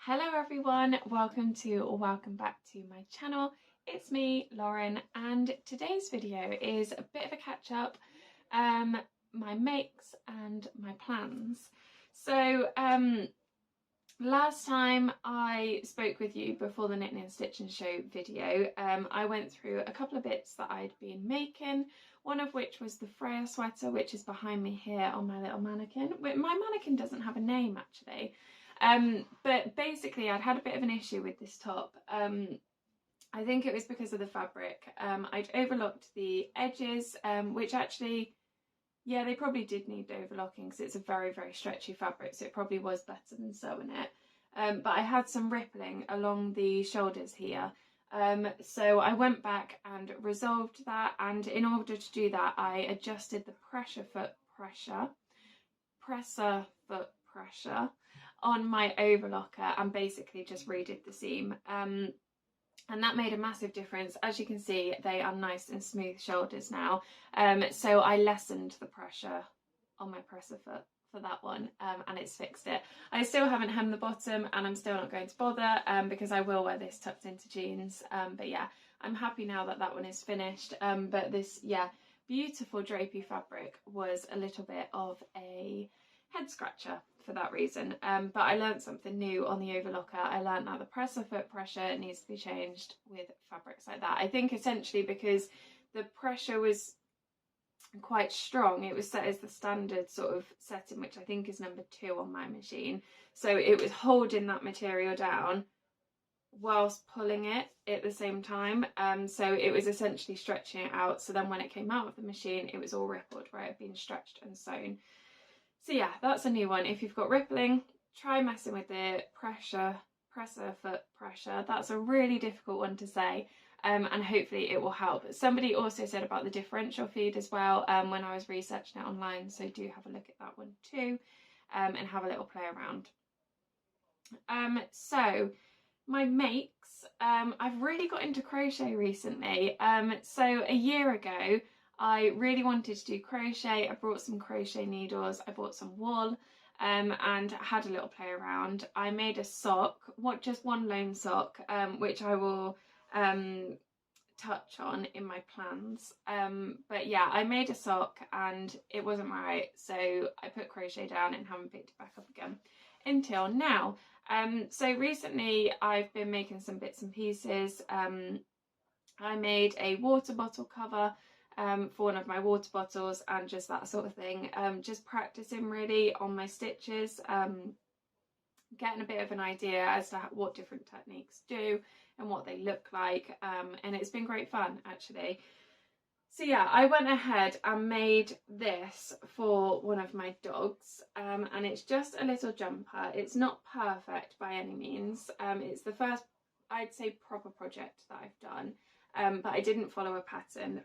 Hello everyone, welcome back to my channel. It's me, Lauren, and today's video is a bit of a catch up, my makes and my plans. So last time I spoke with you before the Knitting and Stitching Show video, I went through a couple of bits that I'd been making, one of which was the Freya sweater, which is behind me here on my little mannequin. My mannequin doesn't have a name actually. But basically I'd had a bit of an issue with this top. I think it was because of the fabric. I'd overlocked the edges, which actually, yeah, they probably did need overlocking because it's a very, very stretchy fabric, so it probably was better than sewing it. But I had some rippling along the shoulders here. So I went back and resolved that, and in order to do that I adjusted the presser foot pressure on my overlocker and basically just redid the seam, and that made a massive difference. As you can see, they are nice and smooth shoulders now, so I lessened the pressure on my presser foot for that one, and it's fixed it. I still haven't hemmed the bottom and I'm still not going to bother, because I will wear this tucked into jeans, but yeah, I'm happy now that that one is finished. But this, yeah, beautiful drapey fabric was a little bit of a head scratcher for that reason, but I learned something new on the overlocker. I learned that the presser foot pressure needs to be changed with fabrics like that. I think essentially because the pressure was quite strong, it was set as the standard sort of setting, which I think is number 2 on my machine, so it was holding that material down whilst pulling it at the same time, so it was essentially stretching it out, so then when it came out of the machine it was all rippled where it had been stretched and sewn. So yeah, that's a new one. If you've got rippling, try messing with the presser foot pressure. That's a really difficult one to say, and hopefully it will help. Somebody also said about the differential feed as well, when I was researching it online, so do have a look at that one too, and have a little play around. So my makes, I've really got into crochet recently. So a year ago I really wanted to do crochet. I brought some crochet needles, I bought some wool, and had a little play around. I made a sock, just one lone sock, which I will touch on in my plans. But yeah, I made a sock and it wasn't right, so I put crochet down and haven't picked it back up again until now. So recently I've been making some bits and pieces. I made a water bottle cover for one of my water bottles and just that sort of thing, just practicing really on my stitches, getting a bit of an idea as to what different techniques do and what they look like, and it's been great fun actually. So yeah, I went ahead and made this for one of my dogs, and it's just a little jumper. It's not perfect by any means. It's the first, I'd say, proper project that I've done, but I didn't follow a pattern.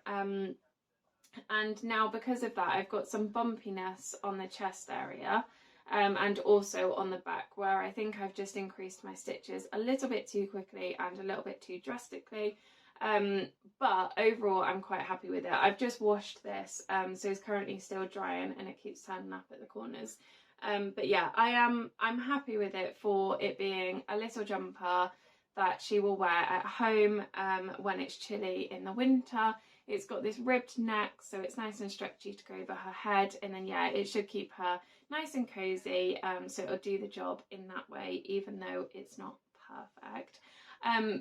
And now because of that I've got some bumpiness on the chest area, and also on the back, where I think I've just increased my stitches a little bit too quickly and a little bit too drastically, but overall I'm quite happy with it. I've just washed this, so it's currently still drying and it keeps turning up at the corners, but yeah, I'm happy with it for it being a little jumper that she will wear at home, when it's chilly in the winter. It's got this ribbed neck, so it's nice and stretchy to go over her head, and then yeah, it should keep her nice and cozy, so it'll do the job in that way, even though it's not perfect.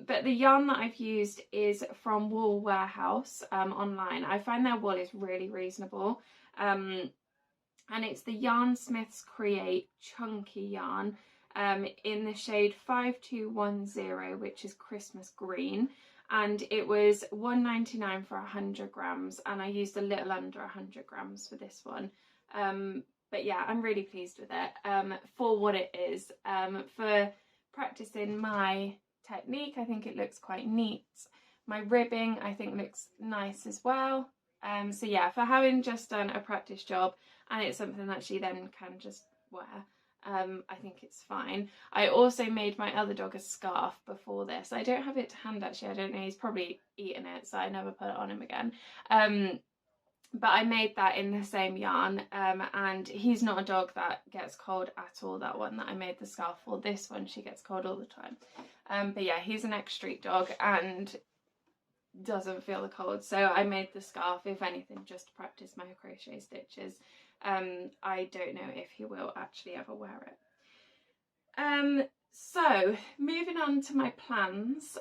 But the yarn that I've used is from Wool Warehouse, online. I find their wool is really reasonable, and it's the Yarn Smiths Create Chunky yarn, in the shade 5210, which is Christmas green, and it was £1.99 for 100 grams, and I used a little under 100 grams for this one. But yeah, I'm really pleased with it, for what it is. For practicing my technique, I think it looks quite neat. My ribbing I think looks nice as well. So yeah, for having just done a practice job and it's something that she then can just wear, I think it's fine. I also made my other dog a scarf before this. I don't have it to hand actually, I don't know, he's probably eaten it, so I never put it on him again. but I made that in the same yarn, and he's not a dog that gets cold at all. That one that I made the scarf for, this one, she gets cold all the time. But yeah, he's an ex-street dog and doesn't feel the cold, so I made the scarf, if anything, just to practice my crochet stitches. I don't know if he will actually ever wear it. So moving on to my plans.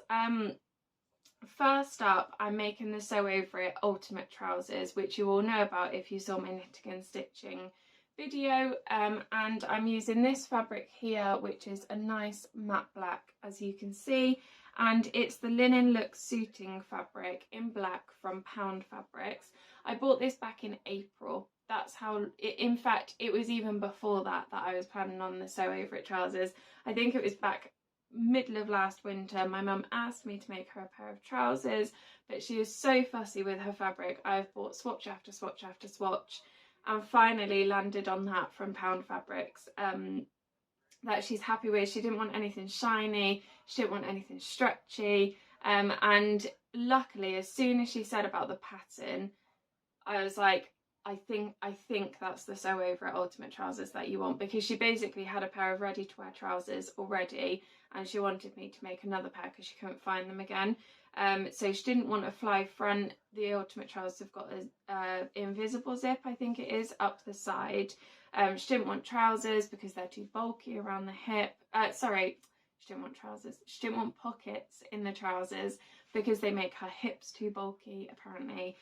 First up, I'm making the Sew Over It Ultimate Trousers, which you all know about if you saw my knitting and stitching video, and I'm using this fabric here, which is a nice matte black, as you can see, and it's the Linen Look Suiting fabric in black from Pound Fabrics. I bought this back in April. That's how, in fact, it was even before that I was planning on the Sew Over It trousers. I think it was back middle of last winter. My mum asked me to make her a pair of trousers, but she is so fussy with her fabric. I've bought swatch after swatch after swatch, and finally landed on that from Pound Fabrics that she's happy with. She didn't want anything shiny, she didn't want anything stretchy, and luckily, as soon as she said about the pattern, I was like, I think that's the Sew Over It Ultimate trousers that you want, because she basically had a pair of ready to wear trousers already and she wanted me to make another pair because she couldn't find them again. So she didn't want a fly front. The Ultimate trousers have got a invisible zip, I think it is, up the side. She didn't want trousers because they're too bulky around the hip. Sorry, she didn't want trousers. She didn't want pockets in the trousers because they make her hips too bulky, apparently.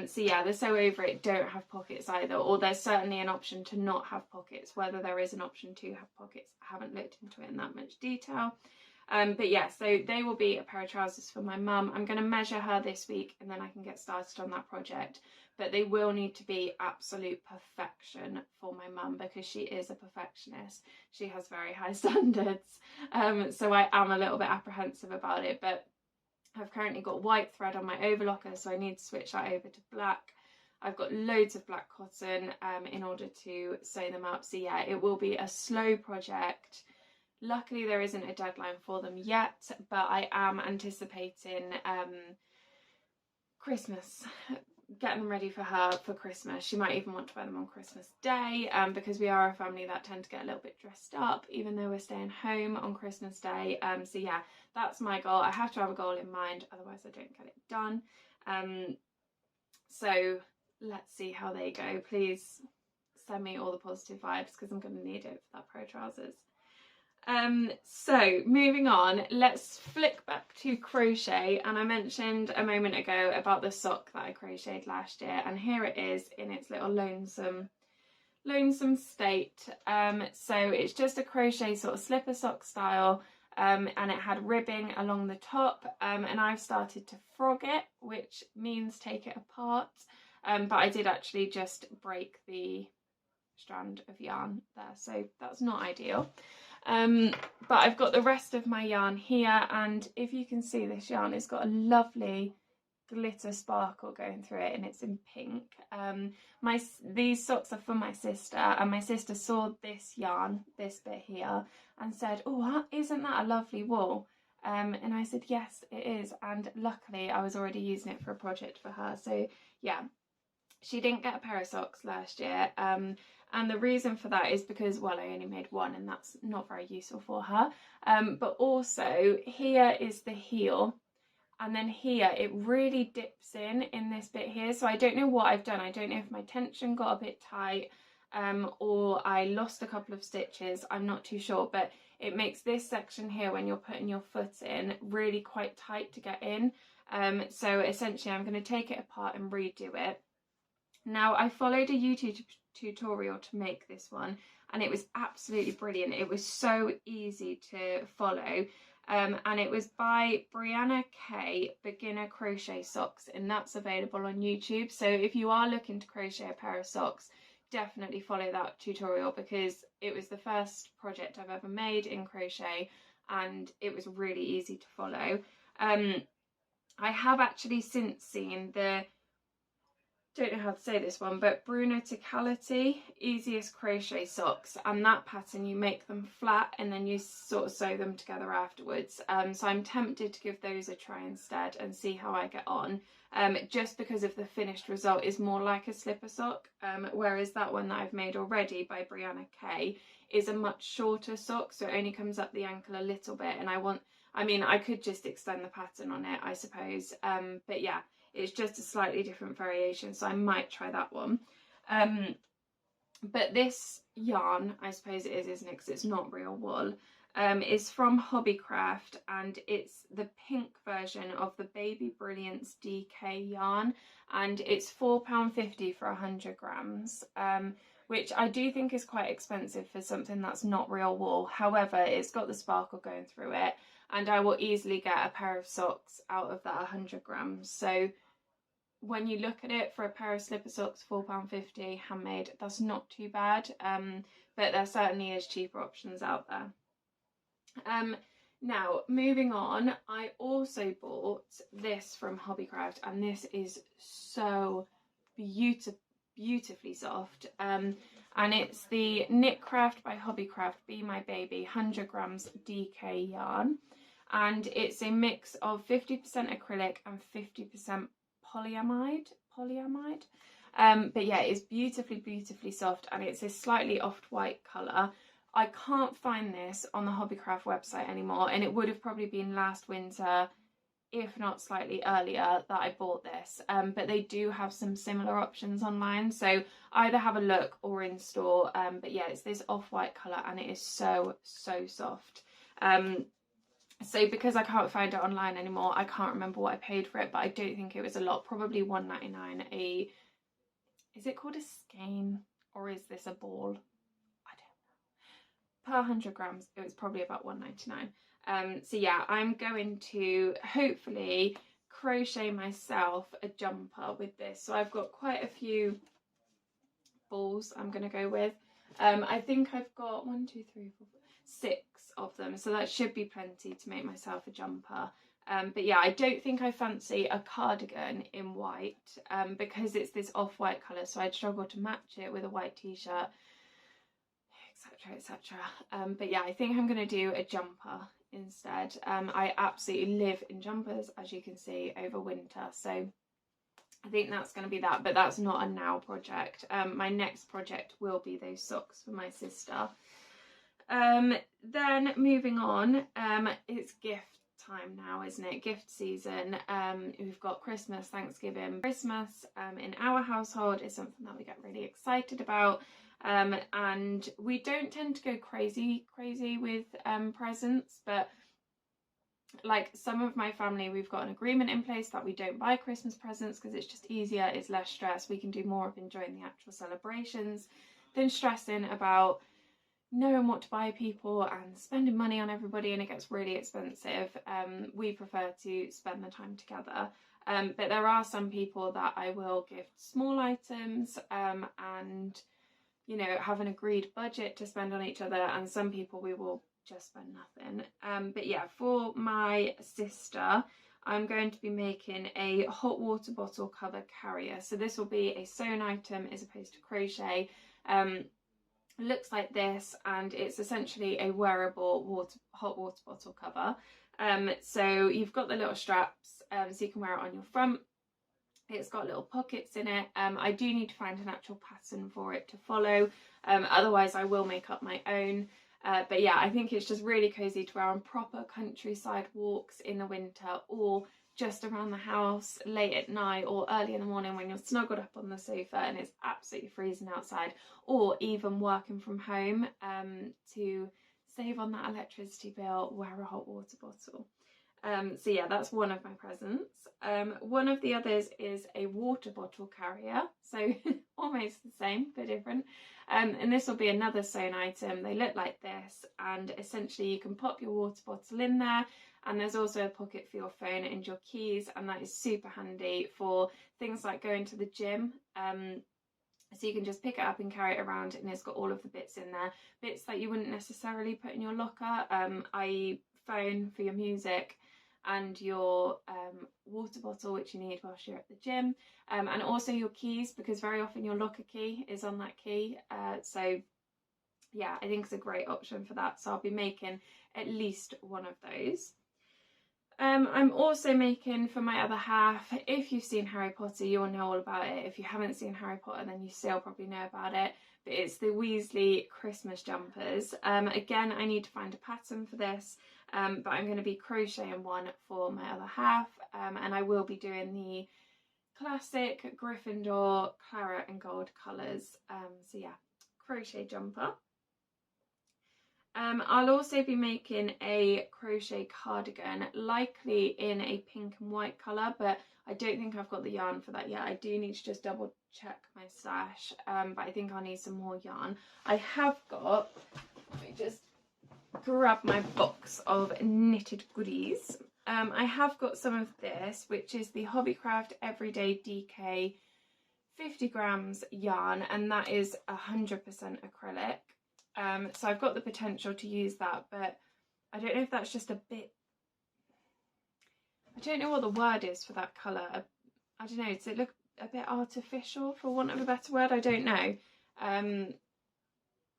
So yeah, the Sew Over It don't have pockets either, or there's certainly an option to not have pockets. Whether there is an option to have pockets, I haven't looked into it in that much detail. But yeah, so they will be a pair of trousers for my mum. I'm going to measure her this week and then I can get started on that project. But they will need to be absolute perfection for my mum because she is a perfectionist. She has very high standards. So I am a little bit apprehensive about it, but I've currently got white thread on my overlocker, so I need to switch that over to black. I've got loads of black cotton in order to sew them up. So yeah, it will be a slow project. Luckily, there isn't a deadline for them yet, but I am anticipating Christmas, getting them ready for her for Christmas. She might even want to wear them on Christmas Day, because we are a family that tend to get a little bit dressed up, even though we're staying home on Christmas Day. So yeah, that's my goal. I have to have a goal in mind, otherwise I don't get it done. So let's see how they go. Please send me all the positive vibes because I'm going to need it for that pair of trousers. So moving on, let's flick back to crochet, and I mentioned a moment ago about the sock that I crocheted last year, and here it is in its little lonesome state. So it's just a crochet sort of slipper sock style, and it had ribbing along the top, and I've started to frog it, which means take it apart, but I did actually just break the strand of yarn there, so that's not ideal. But I've got the rest of my yarn here, and if you can see, this yarn has got a lovely glitter sparkle going through it, and it's in pink. These socks are for my sister, and my sister saw this yarn, this bit here, and said, oh, isn't that a lovely wool? And I said, yes, it is, and luckily I was already using it for a project for her. So yeah, she didn't get a pair of socks last year, and the reason for that is because, well, I only made one and that's not very useful for her. But also, here is the heel, and then here it really dips in this bit here. So I don't know what I've done. I don't know if my tension got a bit tight, or I lost a couple of stitches. I'm not too sure, but it makes this section here, when you're putting your foot in, really quite tight to get in. So essentially I'm going to take it apart and redo it. Now, I followed a YouTube tutorial to make this one, and it was absolutely brilliant. It was so easy to follow, and it was by Brianna K, Beginner Crochet Socks, and that's available on YouTube. So if you are looking to crochet a pair of socks, definitely follow that tutorial, because it was the first project I've ever made in crochet and it was really easy to follow. I have actually since seen the don't know how to say this one, but Bruno Ticality Easiest Crochet Socks, and that pattern you make them flat and then you sort of sew them together afterwards. So I'm tempted to give those a try instead and see how I get on, just because of the finished result is more like a slipper sock, whereas that one that I've made already by Brianna Kay is a much shorter sock, so it only comes up the ankle a little bit, and I could just extend the pattern on it, I suppose, but yeah, it's just a slightly different variation, so I might try that one. But this yarn, I suppose it is, isn't it, because it's not real wool, is from Hobbycraft, and it's the pink version of the Baby Brilliance DK yarn, and it's £4.50 for 100 grams, which I do think is quite expensive for something that's not real wool. However, it's got the sparkle going through it, and I will easily get a pair of socks out of that 100 grams. So when you look at it, for a pair of slipper socks, £4.50 handmade, that's not too bad, but there certainly is cheaper options out there. Now, moving on, I also bought this from Hobbycraft, and this is so beautifully soft, and it's the Knitcraft by Hobbycraft Be My Baby 100 grams DK yarn, and it's a mix of 50% acrylic and 50% polyamide, but yeah, it's beautifully soft, and it's a slightly off-white colour. I can't find this on the Hobbycraft website anymore, and it would have probably been last winter, if not slightly earlier, that I bought this, but they do have some similar options online, so either have a look or in store, but yeah, it's this off-white colour, and it is so soft. So because I can't find it online anymore, I can't remember what I paid for it, but I don't think it was a lot, probably £1.99 is it called a skein, or is this a ball? I don't know. Per 100 grams, it was probably about £1.99. So yeah, I'm going to hopefully crochet myself a jumper with this. So I've got quite a few balls I'm going to go with. I think I've got 6 of them, so that should be plenty to make myself a jumper. But yeah, I don't think I fancy a cardigan in white, because it's this off-white colour, so I'd struggle to match it with a white t-shirt, etc. But yeah, I think I'm going to do a jumper instead. I absolutely live in jumpers, as you can see, over winter, so I think that's going to be that, but that's not a now project. My next project will be those socks for my sister. Then moving on, it's gift time now, isn't it? Gift season. We've got Christmas, Thanksgiving. Christmas in our household is something that we get really excited about, and we don't tend to go crazy with presents, but like some of my family, we've got an agreement in place that we don't buy Christmas presents because it's just easier, it's less stress, we can do more of enjoying the actual celebrations than stressing about knowing what to buy people and spending money on everybody, and it gets really expensive. We prefer to spend the time together, but there are some people that I will gift small items, and you know, have an agreed budget to spend on each other, and some people we will just spend nothing. But yeah, for my sister, I'm going to be making a hot water bottle cover carrier. So this will be a sewn item as opposed to crochet. Looks like this, and it's essentially a wearable hot water bottle cover. So you've got the little straps, so you can wear it on your front. It's got little pockets in it. I do need to find an actual pattern for it to follow, otherwise I will make up my own. But yeah, I think it's just really cozy to wear on proper countryside walks in the winter, or just around the house late at night or early in the morning when you're snuggled up on the sofa and it's absolutely freezing outside, or even working from home, to save on that electricity bill, wear a hot water bottle. So yeah, that's one of my presents. One of the others is a water bottle carrier, so almost the same but different, and this will be another sewn item. They look like this, and essentially you can pop your water bottle in there, and there's also a pocket for your phone and your keys, and that is super handy for things like going to the gym. So you can just pick it up and carry it around, and it's got all of the bits in there, bits that you wouldn't necessarily put in your locker, i.e. phone for your music, and your water bottle, which you need whilst you're at the gym, and also your keys, because very often your locker key is on that key. So yeah, I think it's a great option for that. So I'll be making at least one of those. I'm also making for my other half, if you've seen Harry Potter, you'll know all about it. If you haven't seen Harry Potter, then you still probably know about it. But it's the Weasley Christmas jumpers. Again, I need to find a pattern for this, but I'm going to be crocheting one for my other half, and I will be doing the classic Gryffindor claret and gold colours. So yeah, crochet jumper. I'll also be making a crochet cardigan, likely in a pink and white colour, but I don't think I've got the yarn for that yet. I do need to just double check my stash, but I think I'll need some more yarn. I have got, let me just grab my box of knitted goodies. I have got some of this, which is the Hobbycraft Everyday DK 50 grams yarn, and that is 100% acrylic. So I've got the potential to use that, but I don't know if that's just a bit, I don't know what the word is for that colour. I don't know, does it look a bit artificial, for want of a better word? I don't know. And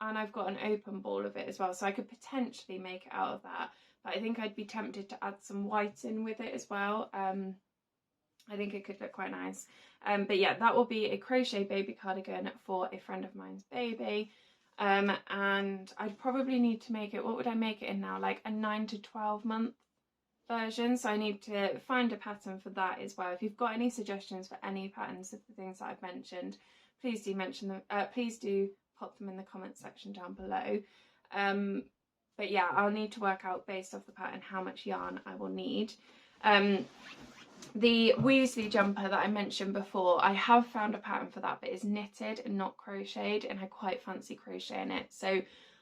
I've got an open ball of it as well, so I could potentially make it out of that, but I think I'd be tempted to add some white in with it as well. I think it could look quite nice. But yeah, that will be a crochet baby cardigan for a friend of mine's baby. And I'd probably need to make it, what would I make it in now, like a 9 to 12 month version, so I need to find a pattern for that as well. If you've got any suggestions for any patterns of the things that I've mentioned, please do mention them, please do pop them in the comment section down below. But yeah, I'll need to work out based off the pattern how much yarn I will need. The Weasley jumper that I mentioned before, I have found a pattern for that, but it's knitted and not crocheted, and I quite fancy crocheting it. So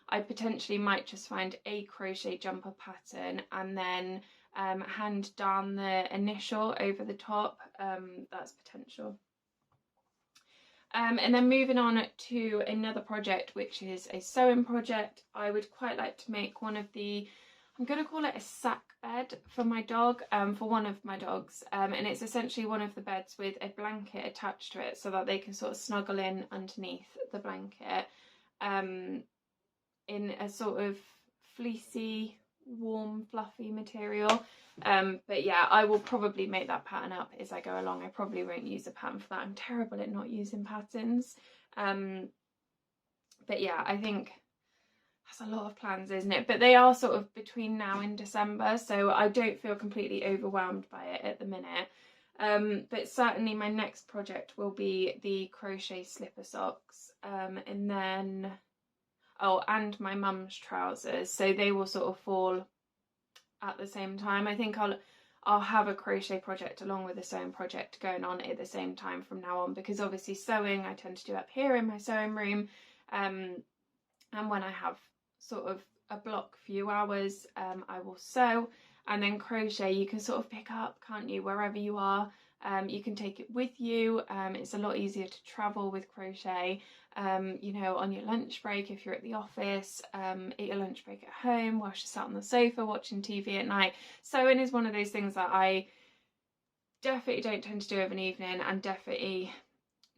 I potentially might just find a crochet jumper pattern and then hand down the initial over the top. That's potential. And then moving on to another project, which is a sewing project. I would quite like to make one of the, I'm going to call it a sack bed for my dog, for one of my dogs, and it's essentially one of the beds with a blanket attached to it so that they can sort of snuggle in underneath the blanket, in a sort of fleecy, warm, fluffy material. But yeah, I will probably make that pattern up as I go along. I probably won't use a pattern for that. I'm terrible at not using patterns. But yeah, I think that's a lot of plans, isn't it? But they are sort of between now and December, so I don't feel completely overwhelmed by it at the minute. But certainly my next project will be the crochet slipper socks, and then, oh, and my mum's trousers, so they will sort of fall at the same time. I think I'll have a crochet project along with a sewing project going on at the same time from now on, because obviously sewing I tend to do up here in my sewing room, and when I have sort of a block few hours, I will sew, and then crochet you can sort of pick up, can't you, wherever you are. You can take it with you. It's a lot easier to travel with crochet, you know, on your lunch break if you're at the office, at your lunch break at home, whilst you're sat on the sofa watching TV at night. Sewing is one of those things that I definitely don't tend to do of an evening, and definitely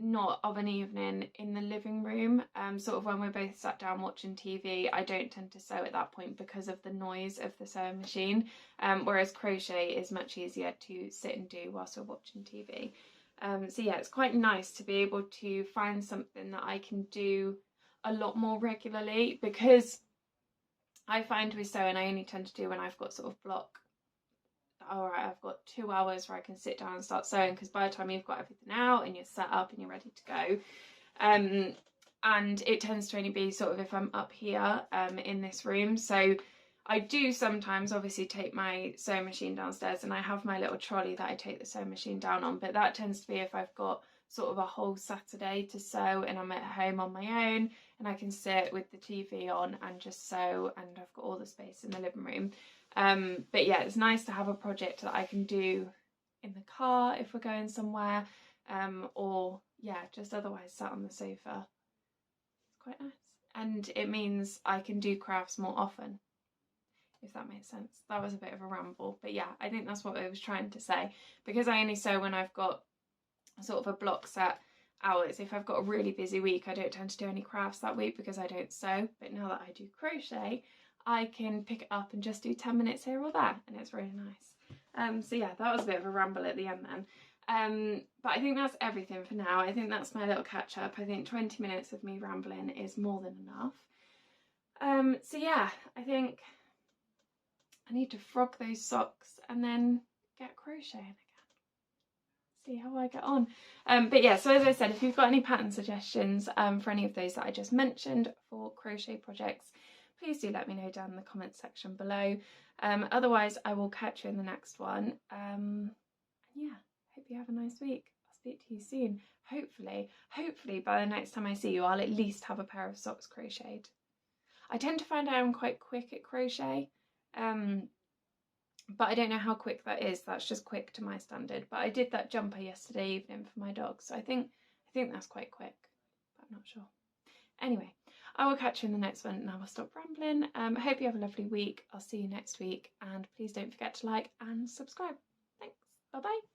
not of an evening in the living room. Sort of when we're both sat down watching TV, I don't tend to sew at that point because of the noise of the sewing machine, whereas crochet is much easier to sit and do whilst we're watching TV. So yeah, it's quite nice to be able to find something that I can do a lot more regularly, because I find with sewing I only tend to do when I've got sort of block, alright, I've got 2 hours where I can sit down and start sewing, because by the time you've got everything out and you're set up and you're ready to go, and it tends to only be sort of if I'm up here in this room. So I do sometimes obviously take my sewing machine downstairs, and I have my little trolley that I take the sewing machine down on, but that tends to be if I've got sort of a whole Saturday to sew and I'm at home on my own and I can sit with the TV on and just sew, and I've got all the space in the living room. But yeah, it's nice to have a project that I can do in the car if we're going somewhere, or yeah, just otherwise sat on the sofa. It's quite nice, and it means I can do crafts more often, if that makes sense. That was a bit of a ramble, but yeah, I think that's what I was trying to say. Because I only sew when I've got sort of a block set hours. If I've got a really busy week, I don't tend to do any crafts that week because I don't sew. But now that I do crochet, I can pick it up and just do 10 minutes here or there, and it's really nice. So yeah, that was a bit of a ramble at the end then. But I think that's everything for now. I think that's my little catch up. I think 20 minutes of me rambling is more than enough. So yeah, I think I need to frog those socks and then get crocheting again. See how I get on. But yeah, so as I said, if you've got any pattern suggestions for any of those that I just mentioned for crochet projects, please do let me know down in the comments section below. Otherwise, I will catch you in the next one. And yeah, hope you have a nice week. I'll speak to you soon. Hopefully by the next time I see you, I'll at least have a pair of socks crocheted. I tend to find I'm quite quick at crochet. But I don't know how quick that is. That's just quick to my standard. But I did that jumper yesterday evening for my dog, so I think that's quite quick, but I'm not sure. Anyway, I will catch you in the next one, and I will stop rambling. I hope you have a lovely week. I'll see you next week, and please don't forget to like and subscribe. Thanks. Bye bye.